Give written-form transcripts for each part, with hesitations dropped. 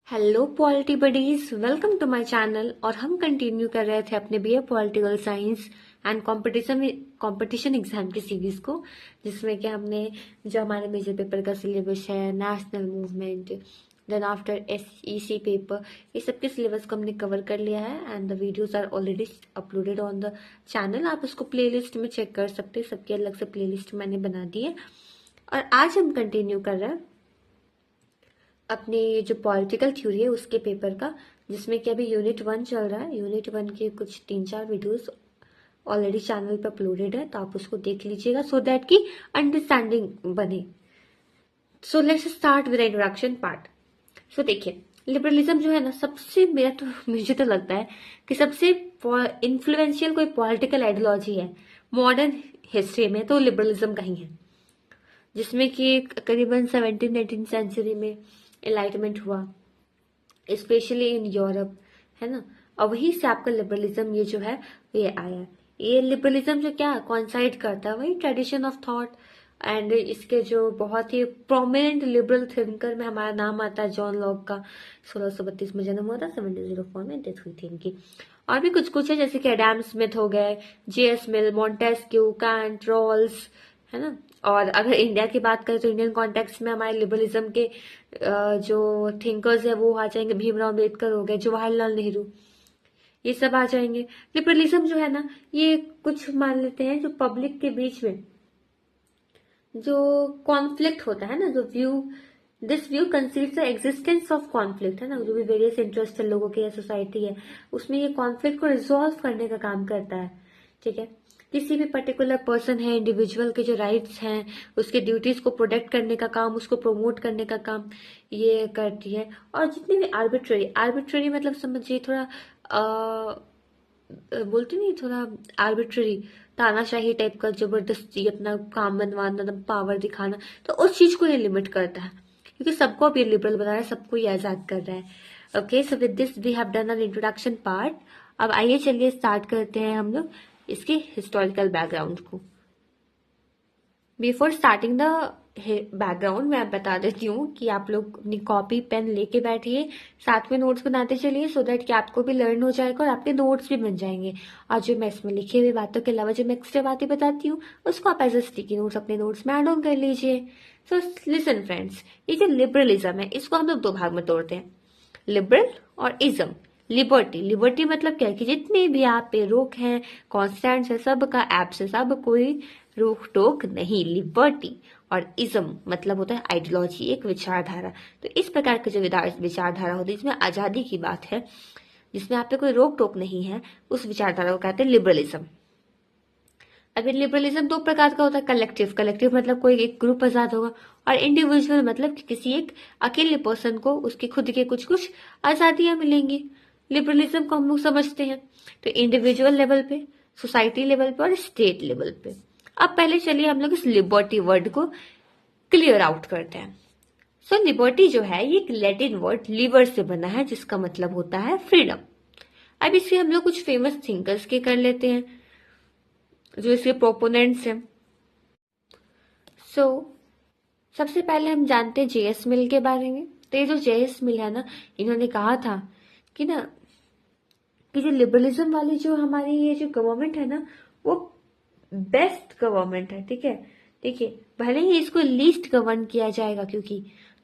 Hello polity buddies, welcome to my channel. और हम continue कर रहे थे अपने BA political science and competition exam की सीरीज को, जिसमें कि हमने जो हमारे मेजर पेपर का सिलेबस है, national movement, then after SEC paper, ये सब के सिलेबस को हमने कवर कर लिया है। And the videos are already uploaded on the channel. आप उसको प्लेलिस्ट में चेक कर सकते हैं, सबकी अलग से प्लेलिस्ट मैंने बना दी है। और आज हम कंटिन्यू कर रहे हैं अपनी जो पॉलिटिकल थ्योरी है उसके पेपर का, जिसमें कि अभी यूनिट 1 चल रहा है। यूनिट 1 के कुछ 3-4 वीडियोस ऑलरेडी चैनल पर अपलोडेड है, तो आप उसको देख लीजिएगा सो दैट की अंडरस्टैंडिंग बने। So let's start with introduction part. So देखिए, लिबरलिज्म जो है ना, सबसे मुझे तो लगता है कि सबसे इन्फ्लुएंशियल कोई पॉलिटिकल आइडियोलॉजी है मॉडर्न हिस्ट्री में, तो लिबरलिज्म का ही है। जिसमें कि करीबन 17th-18th सेंचुरी में एनलाइटमेंट हुआ, स्पेशली इन यूरोप, है ना। और वहीं से आपका लिबरलिज्म ये जो है ये आया। ये लिबरलिज्म जो क्या कॉन्साइड करता है, वही ट्रेडिशन ऑफ थॉट। एंड इसके जो बहुत ही प्रोमिनेंट लिबरल थिंकर में हमारा नाम आता है जॉन लॉक का। 1632 में जन्म हुआ था, 1704 में डेथ हुई थी इनकी। और भी कुछ कुछ है, जैसे कि एडम स्मिथ हो गए, जेएस मिल, मॉन्टेस्क्यू, कैंट, रॉल्स, है ना। और अगर इंडिया की बात करें तो इंडियन कॉन्टेक्स्ट में हमारे लिबरलिज्म के जो थिंकर्स है वो आ जाएंगे, भीमराव अम्बेडकर हो गए, जवाहरलाल नेहरू, ये सब आ जाएंगे। लिबरलिज्म जो है ना, ये कुछ मान लेते हैं जो पब्लिक के बीच में जो कॉन्फ्लिक्ट होता है ना, जो this view कंसीड्स the existence of conflict, है ना, जो भी वेरियस इंटरेस्ट है लोगों के या सोसाइटी है, उसमें ये कॉन्फ्लिक्ट को रिजॉल्व करने का काम करता है। ठीक है, किसी भी पर्टिकुलर पर्सन है, इंडिविजुअल के जो राइट्स हैं, उसके ड्यूटीज को प्रोटेक्ट करने का काम, उसको प्रमोट करने का काम ये करती है। और जितने भी आर्बिट्ररी मतलब समझिए थोड़ा बोलते नहीं, थोड़ा आर्बिट्ररी तानाशाही टाइप का, जबरदस्ती अपना काम बनवाना, पावर दिखाना, तो उस चीज को ये लिमिट करता है, क्योंकि सबको अब ये लिबरल बना रहा है, सबको ये आजाद कर रहा है। Okay, so with this we have done an introduction part. अब आइए चलिए स्टार्ट करते हैं हम लोग इसके हिस्टोरिकल बैकग्राउंड को। बिफोर स्टार्टिंग द बैकग्राउंड मैं बता देती हूँ कि आप लोग अपनी कॉपी पेन लेके बैठिए, साथ में नोट्स बनाते चलिए, सो दैट कि आपको भी लर्न हो जाएगा और आपके नोट्स भी बन जाएंगे। और जो मैं इसमें लिखी हुई बातों के अलावा जो मैं एक्स्ट्रा बातें बताती हूँ, उसको आप एज ए स्टिकी नोट्स अपने नोट्स में ऐड ऑन कर लीजिए। सो लिसन फ्रेंड्स, ये जो लिबरलिज्म है इसको हम लोग दो भाग में तोड़ते हैं, लिबरल और इज्म। लिबर्टी मतलब क्या है कि जितने भी आप पे रोक है, कॉन्स्टेंट्स है, सब का एब्सेंस, अब कोई रोक टोक नहीं, लिबर्टी। और इज्म मतलब होता है आइडियोलॉजी, एक विचारधारा। तो इस प्रकार की जो विचारधारा होती है जिसमें आजादी की बात है, जिसमें आप पे कोई रोक टोक नहीं है, उस विचारधारा को कहते हैं लिबरलिज्म। अभी लिबरलिज्म दो प्रकार का होता है, कलेक्टिव मतलब कोई एक ग्रुप आजाद होगा, और इंडिविजुअल मतलब कि किसी एक अकेले पर्सन को उसके खुद के कुछ कुछ आजादियां मिलेंगी। लिबरलिज्म को हम लोग समझते हैं तो इंडिविजुअल लेवल पे, सोसाइटी लेवल पे और स्टेट लेवल पे। अब पहले चलिए हम लोग इस लिबर्टी वर्ड को क्लियर आउट करते हैं। सो लिबर्टी जो है ये एक लैटिन वर्ड लिबर से बना है, जिसका मतलब होता है फ्रीडम। अब इससे हम लोग कुछ फेमस थिंकर्स के कर लेते हैं जो इसके प्रोपोनेंट्स हैं। सबसे पहले हम जानते हैं जेएस मिल के बारे में। तो ये जो जेएस मिल है ना, इन्होंने कहा था कि ना कि जो लिबरलिज्म वाली जो हमारी ये जो गवर्नमेंट है ना, वो बेस्ट गवर्नमेंट है। ठीक है, देखिए भले ही इसको लीस्ट गवर्न किया जाएगा, क्योंकि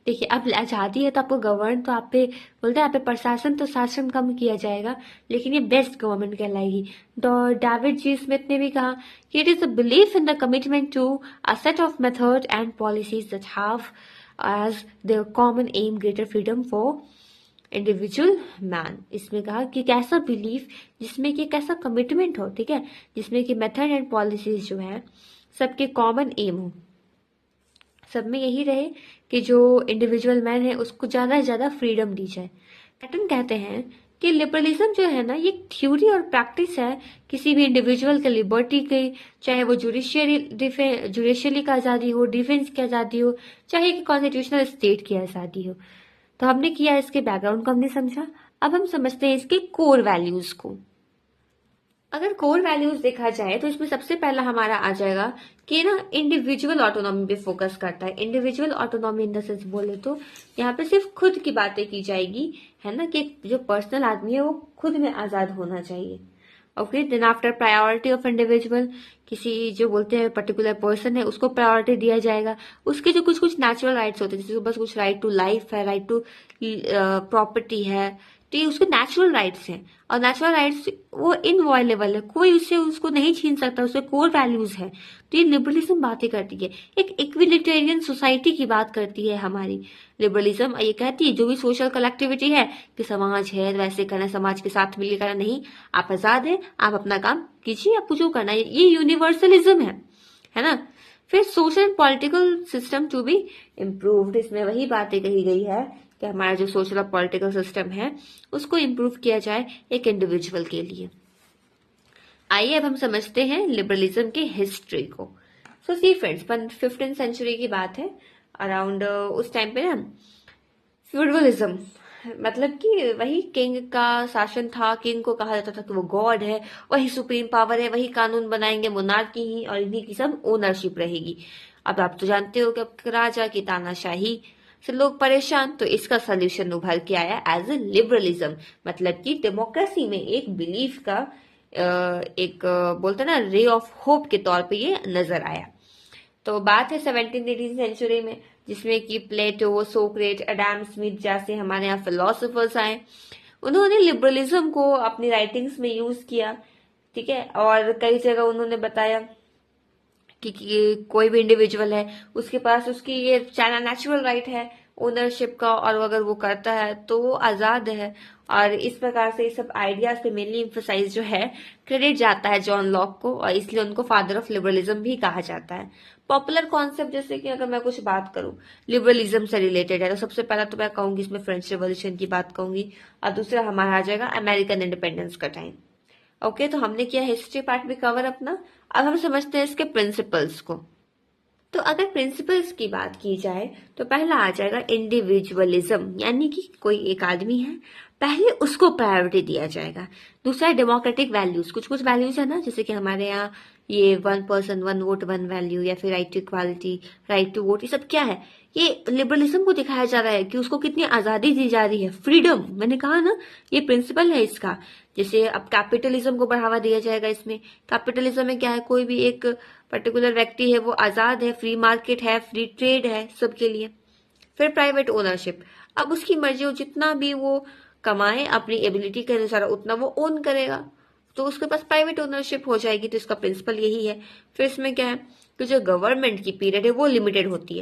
देखिए अब आजादी है तो आपको गवर्न तो आप पे बोलते हैं, आप पे प्रशासन तो शासन कम किया जाएगा, लेकिन ये बेस्ट गवर्नमेंट कहलाएगी। डेविड जी स्मिथ ने भी कहा कि it is a belief in the commitment to a set of method and policies that have as their common aim greater freedom for individual man. इसमें कहा कि कैसा बिलीफ जिसमें कि कैसा कमिटमेंट हो, ठीक है, जिसमें कि मेथड एंड पॉलिसीज जो है सबके कॉमन एम हो, सब में यही रहे कि जो इंडिविजुअल मैन है उसको ज्यादा से ज्यादा फ्रीडम दी जाए। पैटर्न कहते हैं कि लिबरलिज्म जो है ना, ये थ्योरी और प्रैक्टिस है किसी भी इंडिविजुअल के लिबर्टी की, चाहे वो जुडिशियली का आजादी हो, डिफेंस की आजादी हो, चाहे कि कॉन्स्टिट्यूशनल स्टेट की आजादी हो। तो हमने किया, इसके बैकग्राउंड को हमने समझा। अब हम समझते हैं इसके कोर वैल्यूज को। अगर कोर वैल्यूज देखा जाए तो इसमें सबसे पहला हमारा आ जाएगा कि ना इंडिविजुअल ऑटोनॉमी पे फोकस करता है। Individual autonomy in the sense बोले तो यहाँ पे सिर्फ खुद की बातें की जाएगी, है ना, कि जो पर्सनल आदमी है वो खुद में आजाद होना चाहिए। Okay, then after priority of individual, किसी जो बोलते हैं पर्टिकुलर पर्सन है उसको प्रायोरिटी दिया जाएगा। उसके जो कुछ कुछ नेचुरल राइट्स होते हैं, जैसे बस कुछ राइट टू लाइफ है, राइट टू प्रॉपर्टी है, तो ये उसके नेचुरल राइट्स हैं। और नेचुरल राइट्स वो इनवॉयलेबल है, कोई उससे उसको नहीं छीन सकता, उसके कोर वैल्यूज है। तो ये लिबरलिज्म बातें करती है, एक इक्विलिटेरियन सोसाइटी की बात करती है हमारी लिबरलिज्म। ये कहती है जो भी सोशल कलेक्टिविटी है कि समाज है वैसे करना, समाज के साथ मिलकर करना नहीं, आप आजाद है, आप अपना काम कीजिए, आपको जो करना है, ये यूनिवर्सलिज्म है ना। फिर social political system to be improved, इसमें वही बातें कही गई है कि हमारा जो सोशल और पॉलिटिकल सिस्टम है उसको इम्प्रूव किया जाए एक इंडिविजुअल के लिए। आइए अब हम समझते हैं लिबरलिज्म की हिस्ट्री को। सो सी फ्रेंड्स, 15th सेंचुरी की बात है, अराउंड उस टाइम पे ना फ्यूडलिज्म, मतलब कि वही किंग का शासन था, किंग को कहा जाता था कि वो गॉड है, वही सुप्रीम पावर है, वही कानून बनाएंगे, मोनार्की ही, और इन्हीं की सब ओनरशिप रहेगी। अब आप तो जानते हो कि अब राजा की तानाशाही से लोग परेशान, तो इसका सोल्यूशन उभर के आया एज ए लिबरलिज्म, मतलब कि डेमोक्रेसी में एक बिलीफ का एक बोलते ना रे ऑफ होप के तौर पे ये नजर आया। तो बात है 17th सेंचुरी में, जिसमें कि प्लेटो, सोक्रेट, एडम स्मिथ जैसे हमारे यहाँ फिलोसोफर्स आए। उन्होंने लिबरलिज्म को अपनी राइटिंग्स में यूज किया, ठीक है, और कई जगह उन्होंने बताया कि कोई भी इंडिविजुअल है उसके पास उसकी ये चाइना नेचुरल राइट है ओनरशिप का, और अगर वो करता है तो वो आजाद है। और इस प्रकार से सब आइडियाज पे मेनली इम्फोसाइज जो है क्रेडिट जाता है जॉन लॉक को, और इसलिए उनको फादर ऑफ लिबरलिज्म भी कहा जाता है। पॉपुलर कॉन्सेप्ट जैसे कि अगर मैं कुछ बात करूं लिबरलिज्म से रिलेटेड है, तो सबसे पहला तो मैं कहूंगी इसमें फ्रेंच रेवोल्यूशन की बात कहूंगी, और दूसरा हमारा आ जाएगा अमेरिकन इंडिपेंडेंस का टाइम। ओके, तो हमने किया हिस्ट्री पार्ट भी कवर अपना। अब हम समझते हैं इसके प्रिंसिपल्स को। तो अगर प्रिंसिपल्स की बात की जाए तो पहला आ जाएगा इंडिविजुअलिज्म, यानी कि कोई एक आदमी है, पहले उसको प्रायोरिटी दिया जाएगा। दूसरा है डेमोक्रेटिक वैल्यूज, कुछ कुछ वैल्यूज है ना, जैसे कि हमारे यहाँ ये 1 पर्सन 1 वोट 1 वैल्यू, या फिर right to equality, right to vote, ये सब क्या है, ये लिबरलिज्म को दिखाया जा रहा है कि उसको कितनी आजादी दी जा रही है, फ्रीडम, मैंने कहा ना ये प्रिंसिपल है इसका। जैसे अब कैपिटलिज्म को बढ़ावा दिया जाएगा, इसमें कैपिटलिज्म में क्या है, कोई भी एक पर्टिकुलर व्यक्ति है वो आजाद है, फ्री मार्केट है, फ्री ट्रेड है सबके लिए। फिर प्राइवेट ओनरशिप, अब उसकी मर्जी हो, जितना भी वो कमाए अपनी एबिलिटी के अनुसार उतना वो ओन करेगा, तो उसके पास प्राइवेट ओनरशिप हो जाएगी। तो इसका प्रिंसिपल यही है। फिर इसमें क्या है कि जो गवर्नमेंट की पीरियड है वो लिमिटेड होती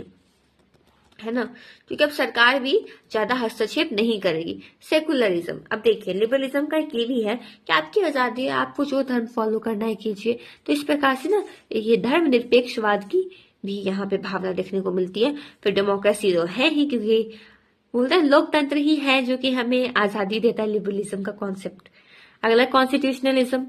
है ना, क्योंकि अब सरकार भी ज्यादा हस्तक्षेप नहीं करेगी। सेकुलरिज्म, अब देखिए लिबरलिज्म का एक ये भी है कि आपकी आजादी है, आपको जो धर्म फॉलो करना है कीजिए। तो इस प्रकार से ना ये धर्म निरपेक्षवाद की भी यहाँ पे भावना देखने को मिलती है। फिर डेमोक्रेसी तो है ही, क्योंकि बोलते हैं लोकतंत्र ही है जो कि हमें आजादी देता है, लिबरलिज्म का कॉन्सेप्ट। अगला कॉन्स्टिट्यूशनलिज्म,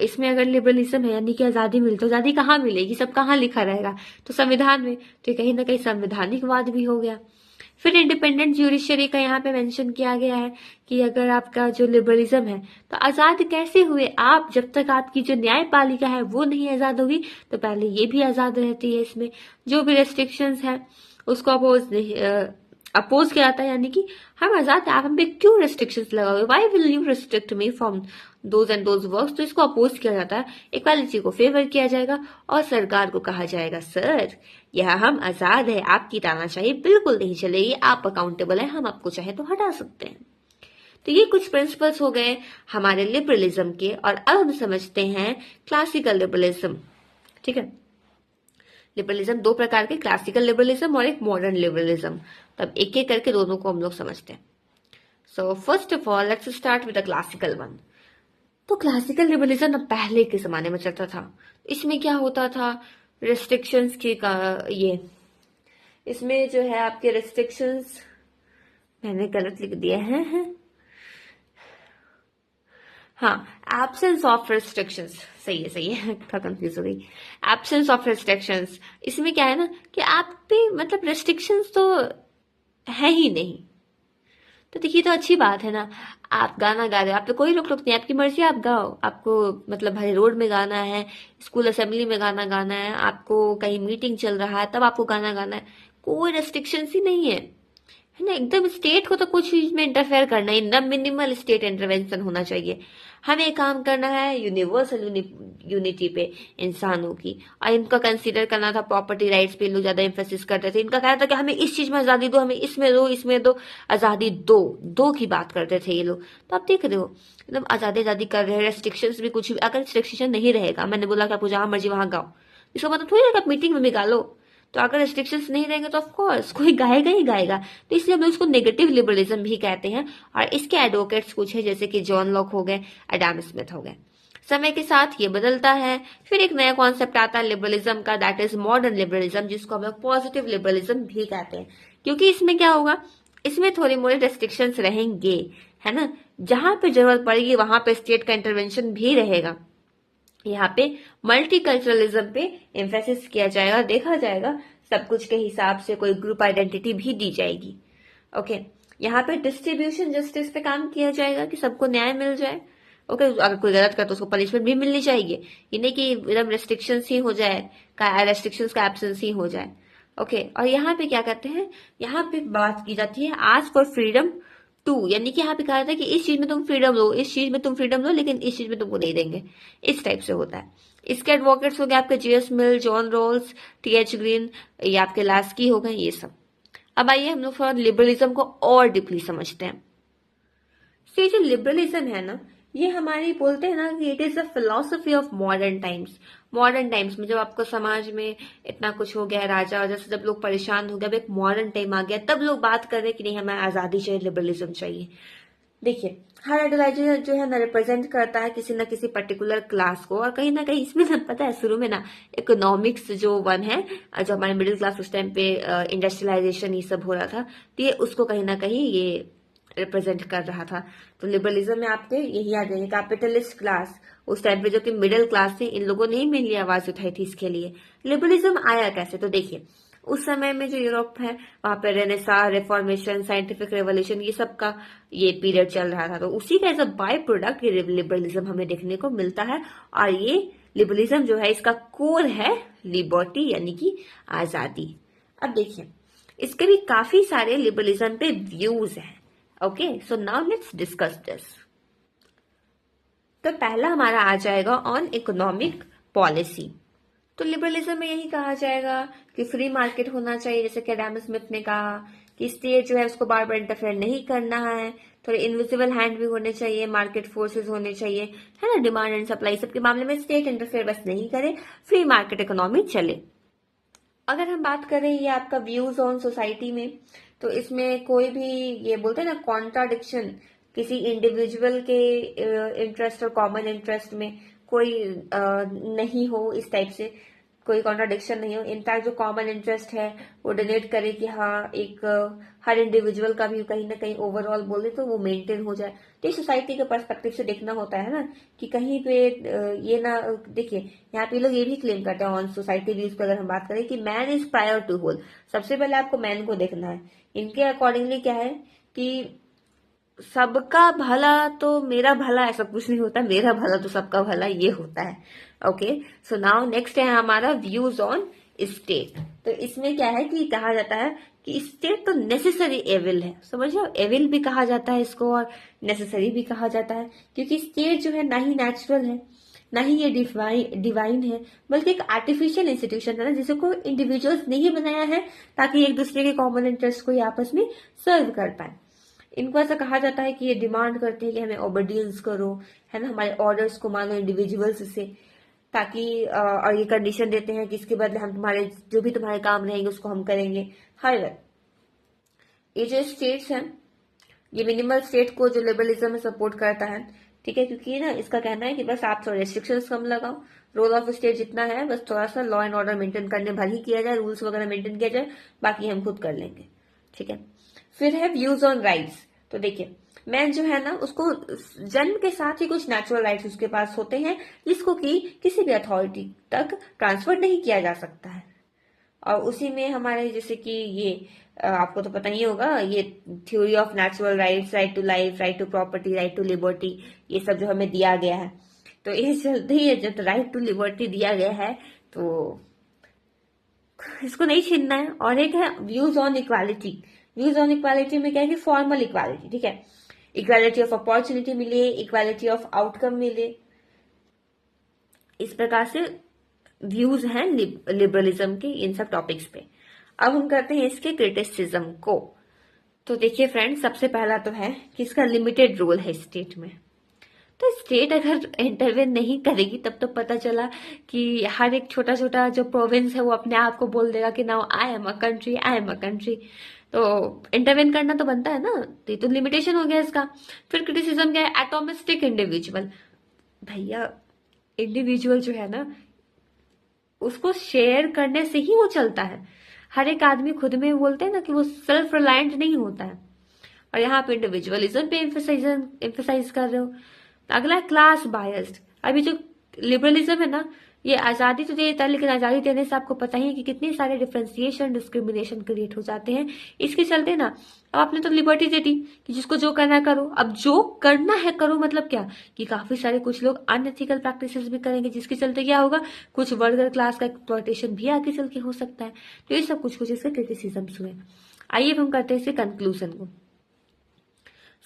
इसमें अगर लिबरलिज्म है यानी कि आजादी मिलती, तो आजादी कहाँ मिलेगी, सब कहाँ लिखा रहेगा, तो संविधान में, तो कहीं ना कहीं संवैधानिकवाद भी हो गया। फिर इंडिपेंडेंट ज्यूडिशरी का यहाँ पे मेंशन किया गया है कि अगर आपका जो लिबरलिज्म है तो आजाद कैसे हुए आप, जब तक आपकी जो न्यायपालिका है वो नहीं आजाद होगी तो पहले ये भी आजाद रहती है। इसमें जो भी रेस्ट्रिक्शंस है उसको अपोज किया जाता है, यानी कि हम आजाद हैं, आप हम पे क्यों रेस्ट्रिक्शंस लगाओगे, why will you restrict me from those and those works. तो इसको अपोज किया जाता है, इक्वालिटी को फेवर किया जाएगा, और सरकार को कहा जाएगा सर यह हम आजाद है, आपकी तानाशाही बिल्कुल नहीं चलेगी, आप अकाउंटेबल है, हम आपको चाहे तो हटा सकते हैं। तो ये कुछ प्रिंसिपल्स हो गए हमारे लिबरलिज्म के। और अब हम समझते हैं क्लासिकल लिबरलिज्म। ठीक है, लिबरलिज्म दो प्रकार के, क्लासिकल लिबरलिज्म और एक मॉडर्न लिबरलिज्म। तब एक एक करके दोनों को हम लोग समझते हैं। So first of all let's start with the classical one. तो क्लासिकल लिबरलिज्म अब पहले के जमाने में चलता था। इसमें क्या होता था, रेस्ट्रिक्शंस की ये इसमें जो है आपके रेस्ट्रिक्शंस, मैंने गलत लिख दिया है, हाँ, एब्सेंस ऑफ रेस्ट्रिक्शंस, सही है थोड़ा कंफ्यूज हो गई। एब्सेंस ऑफ रेस्ट्रिक्शंस, इसमें क्या है ना कि आप पे मतलब रेस्ट्रिक्शंस तो है ही नहीं, तो देखिए तो अच्छी बात है ना, आप गाना गा रहे हो, आप पे कोई रोक टोक नहीं, आपकी मर्जी, आप गाओ। आपको मतलब भाई रोड में गाना है, स्कूल असेंबली में गाना गाना है, आपको कहीं मीटिंग चल रहा है तब आपको गाना गाना है, कोई रेस्ट्रिक्शन ही नहीं है ना। एकदम स्टेट को तो कुछ चीज में इंटरफेयर करना ही ना, मिनिमल स्टेट इंटरवेंशन होना चाहिए। हमें काम करना है यूनिवर्सल यूनिटी पे इंसानों की, और इनका कंसीडर करना था प्रॉपर्टी राइट्स पे, लोग ज्यादा एम्फेसिस करते थे। इनका कहना था कि हमें इस चीज में आजादी दो, हमें इसमें दो, इसमें दो, आजादी दो, दो की बात करते थे ये लोग। तो आप देख रहे हो एकदम आजादी आजादी कर रहे हैं, रेस्ट्रिक्शंस भी कुछ भी, अगर रेस्ट्रिक्शन नहीं रहेगा, मैंने बोला कि आपको जहां मर्जी वहां गाओ, इसका मतलब थोड़ी ना कि आप मीटिंग में भी गा लो। तो अगर रेस्ट्रिक्शंस नहीं रहेंगे तो ऑफ कोर्स कोई गाएगा ही गाएगा। तो इसलिए हम लोग इसको नेगेटिव लिबरलिज्म भी कहते हैं। और इसके एडवोकेट्स कुछ है, जैसे कि जॉन लॉक हो गए, एडम स्मिथ हो गए। समय के साथ ये बदलता है, फिर एक नया कॉन्सेप्ट आता है लिबरलिज्म का, दैट इज मॉडर्न लिबरलिज्म, जिसको हम लोग पॉजिटिव लिबरलिज्म भी कहते हैं। क्योंकि इसमें क्या होगा, इसमें थोड़ी मोड़ी रेस्ट्रिक्शंस रहेंगे, है ना। जहां पे जरूरत पड़ेगी वहां पे स्टेट का इंटरवेंशन भी रहेगा। यहाँ पे मल्टीकल्चरलिज्म पे एम्फेसिस किया जाएगा, देखा जाएगा सब कुछ के हिसाब से, कोई ग्रुप आइडेंटिटी भी दी जाएगी। ओके, यहाँ पे डिस्ट्रीब्यूशन जस्टिस पे काम किया जाएगा कि सबको न्याय मिल जाए। ओके, अगर कोई गलत करे तो उसको पनिशमेंट भी मिलनी चाहिए, ये नहीं कि एकदम रेस्ट्रिक्शंस ही हो जाए, रेस्ट्रिक्शंस का एब्सेंस ही हो जाए। ओके, और यहाँ पे क्या कहते हैं, यहाँ पे बात की जाती है आज फॉर फ्रीडम टू, यानी कि यहाँ पे कहा था कि इस चीज में तुम फ्रीडम लो, इस चीज में तुम फ्रीडम लो, लेकिन इस चीज में तुमको नहीं देंगे, इस टाइप से होता है। इसके एडवोकेट्स हो गए आपके जीएस मिल, जॉन रॉल्स, टीएच ग्रीन, ये आपके लास्की हो गए, ये सब। अब आइए हम लोग थोड़ा लिबरलिज्म को और डीपली समझते हैं। तो ये जो लिबरलिज्म है ना, ये हमारी बोलते हैं ना कि it is a philosophy of modern times. Modern times में जब आपको समाज में इतना कुछ हो गया, राजा वजह से जब लोग परेशान हो गए, अब एक मॉडर्न टाइम आ गया, तब लोग बात कर रहे हैं कि नहीं हमें आजादी चाहिए, लिबरलिज्म चाहिए। देखिए, हर आइडियोलॉजी जो है ना रिप्रेजेंट करता है किसी ना किसी पर्टिकुलर क्लास को, और कहीं ना कहीं इसमें ना पता है शुरू में ना इकोनॉमिक्स जो वन है, जो हमारे मिडिल क्लास उस टाइम पे इंडस्ट्रियलाइजेशन ये सब हो रहा था, तो ये उसको कहीं ना कहीं ये रिप्रेजेंट कर रहा था। तो लिबरलिज्म में आपके यही आ जाएंगे कैपिटलिस्ट क्लास, उस टाइम पे जो कि मिडिल क्लास थे, इन लोगों ने ही मेनली आवाज उठाई थी इसके लिए। लिबरलिज्म आया कैसे, तो देखिए उस समय में जो यूरोप है वहां पे रेनेसां, रिफॉर्मेशन, साइंटिफिक रेवोल्यूशन, ये सब का ये पीरियड चल रहा था, तो उसी का एज अ बाय प्रोडक्ट ये लिबरलिज्म हमें देखने को मिलता है। और ये लिबरलिज्म जो है इसका कोर है लिबर्टी, यानी कि आजादी। अब देखिए इसके भी काफी सारे लिबरलिज्म पे व्यूज हैं। Okay, so now let's discuss this. तो पहला हमारा आ जाएगा ऑन इकोनॉमिक पॉलिसी। तो लिबरलिज्म में यही कहा जाएगा कि फ्री मार्केट होना चाहिए, जैसे कि एडम स्मिथ ने कहा कि स्टेट जो है उसको बार बार इंटरफेयर नहीं करना है, थोड़े इनविजिबल हैंड भी होने चाहिए, मार्केट फोर्सेस होने चाहिए, है ना, डिमांड एंड सप्लाई सबके मामले में स्टेट इंटरफेयर बस नहीं करे, फ्री मार्केट इकोनॉमी चले। अगर हम बात करें ये आपका व्यूज ऑन सोसाइटी में, तो इसमें कोई भी ये बोलते हैं ना कॉन्ट्राडिक्शन, किसी इंडिविजुअल के इंटरेस्ट और कॉमन इंटरेस्ट में कोई नहीं हो, इस टाइप से कोई कॉन्ट्राडिक्शन नहीं हो। इनफैक्ट जो कॉमन इंटरेस्ट है वो डोनेट करे कि हाँ एक हर इंडिविजुअल का भी कहीं ना कहीं ओवरऑल बोले तो वो मेंटेन हो जाए। तो ये सोसाइटी के पर्सपेक्टिव से देखना होता है ना, कि कहीं पे ये ना, देखिए यहाँ पे लोग ये भी क्लेम करते हैं ऑन सोसाइटी व्यूज पे, अगर हम बात करें कि man is prior to whole, सबसे पहले आपको मैन को देखना है। इनके अकॉर्डिंगली क्या है कि सबका भला तो मेरा भला, ऐसा कुछ नहीं होता, मेरा भला तो सबका भला, ये होता है। ओके, सो नाउ नेक्स्ट है हमारा व्यूज ऑन स्टेट। तो इसमें क्या है कि कहा जाता है कि स्टेट तो नेसेसरी एविल है, समझो, एविल भी कहा जाता है इसको और नेसेसरी भी कहा जाता है, क्योंकि स्टेट जो है ना ही नेचुरल है ना ही ये डिवाइन है, बल्कि एक आर्टिफिशियल इंस्टीट्यूशन है ना, जिसे को इंडिविजुअल्स ने ही बनाया है ताकि एक दूसरे के कॉमन इंटरेस्ट को ये आपस में सर्व कर पाए। इनको ऐसा कहा जाता है कि ये डिमांड करते हैं कि हमें ओबीडियंस करो, है ना, हमारे ऑर्डर्स को मानो इंडिविजुअल्स से, ताकि और ये कंडीशन देते हैं कि इसके बदले हम तुम्हारे जो भी तुम्हारे काम रहेंगे उसको हम करेंगे। हाउएवर ये जो स्टेट्स हैं, ये मिनिमल स्टेट को जो लिबरलिज्म में सपोर्ट करता है, ठीक है, क्योंकि ना इसका कहना है कि बस आप थोड़ा रेस्ट्रिक्शंस कम लगाओ, रोल ऑफ स्टेट जितना है बस थोड़ा सा लॉ एंड ऑर्डर मेंटेन करने भर ही किया जाए, रूल्स वगैरह मेंटेन किया जाए, बाकी हम खुद कर लेंगे, ठीक है। फिर है व्यूज ऑन राइट्स। तो देखिए मैन जो है ना उसको जन्म के साथ ही कुछ नेचुरल राइट्स उसके पास होते हैं, जिसको कि किसी भी अथॉरिटी तक ट्रांसफर नहीं किया जा सकता है। और उसी में हमारे जैसे कि ये आपको तो पता ही होगा, ये theory of natural rights, right to life, right to property, right to liberty, ये सब जो हमें दिया गया है। तो इस चलते ही जब राइट टू लिबर्टी दिया गया है तो इसको नहीं छीनना है। और एक है views on equality. Views on equality में क्या है कि फॉर्मल इक्वालिटी, ठीक है, इक्वालिटी ऑफ अपॉर्चुनिटी मिले, इक्वालिटी ऑफ आउटकम मिले, इस प्रकार से व्यूज हैं लिबरलिज्म के इन सब टॉपिक्स पे। अब हम करते हैं इसके क्रिटिसिज्म को। तो देखिए फ्रेंड्स, सबसे पहला तो है कि इसका लिमिटेड रोल है स्टेट में। तो स्टेट अगर इंटरवेन नहीं करेगी तब तो पता चला कि हर एक छोटा छोटा जो प्रोविंस है वो अपने आप को बोल देगा कि now I am a country, I am a country. तो इंटरवेन करना तो बनता है ना, तो ये तो लिमिटेशन हो गया इसका। फिर क्रिटिसिज्म क्या है, एटोमिस्टिक इंडिविजुअल। भैया इंडिविजुअल जो है ना, उसको शेयर करने से ही वो चलता है। हर एक आदमी खुद में बोलते हैं ना कि वो सेल्फ रिलायंट नहीं होता है, और यहाँ पे इंडिविजुअलिज्म पे एम्फेसाइज कर रहे हो। अगला है क्लास बायस्ड। अभी जो लिबरलिज्म है ना, ये आजादी तो देता है, लेकिन आजादी देने से आपको पता ही है कि कितने सारे डिफ्रेंसिएशन, डिस्क्रिमिनेशन क्रिएट हो जाते हैं। इसके चलते ना अब आपने तो लिबर्टी दे दी कि जिसको जो करना है करो। अब जो करना है करो मतलब क्या, कि काफी सारे कुछ लोग अनएथिकल प्रैक्टिसेस भी करेंगे, जिसके चलते क्या होगा, कुछ वर्कर क्लास का एक्सप्लॉयटेशन भी आगे चल के हो सकता है। तो ये सब कुछ इसके क्रिटिसिज्म्स हुए। आइए हम करते हैं इसके कंक्लूजन को।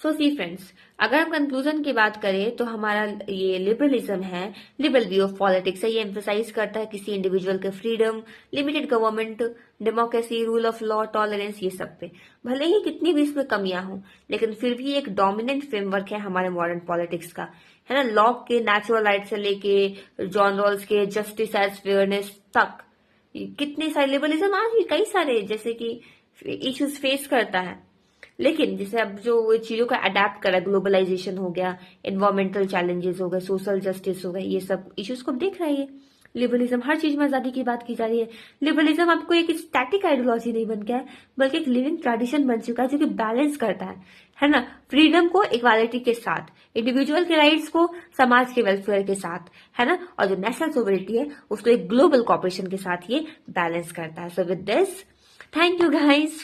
सो सी फ्रेंड्स, अगर हम कंक्लूजन की बात करें तो हमारा ये लिबरलिज्म है, लिबरल व्यू ऑफ पॉलिटिक्स है, ये एम्फेसाइज करता है किसी इंडिविजुअल के freedom, limited government, democracy, rule of law, tolerance, ये सब पे। भले ही कितनी भी इसमें कमियां हों, लेकिन फिर भी एक डोमिनेंट फ्रेमवर्क है हमारे मॉडर्न पॉलिटिक्स का, है ना। लॉ के नेचुरल राइट से लेके जॉन रॉल्स के जस्टिस एज फेयरनेस तक कितने सारे लिबरलिज्म आज भी कई सारे जैसे कि इश्यूज फेस करता है। लेकिन जैसे अब जो चीजों का अडेप्ट करा, ग्लोबलाइजेशन हो गया, एनवायरमेंटल चैलेंजेस हो गए, सोशल जस्टिस हो गए, ये सब इश्यूज को देख रहा है लिबरलिज्म। हर चीज में आजादी की बात की जा रही है। लिबरलिज्म आपको एक स्टैटिक आइडियोलॉजी नहीं बन गया है, बल्कि एक लिविंग ट्रेडिशन बन चुका है जो कि बैलेंस करता है ना। फ्रीडम को इक्वालिटी के साथ, इंडिविजुअल के राइट्स को समाज के वेलफेयर के साथ, है ना, और जो नेशनल सोवरेनिटी है उसको एक ग्लोबल कॉपरेशन के साथ ये बैलेंस करता है। सो with this, thank you guys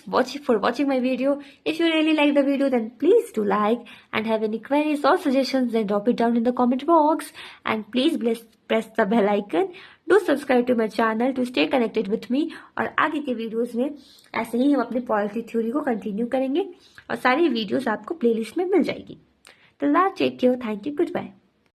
for watching my video. If you really like the video, then please do like, and have any queries or suggestions, then drop it down in the comment box, and please press the bell icon. Do subscribe to my channel to stay connected with me. और आगे के videos में ऐसे ही हम अपनी polity theory को continue करेंगे और सारी वीडियोस आपको प्लेलिस्ट में मिल जाएगी। तो take care, thank you, good bye.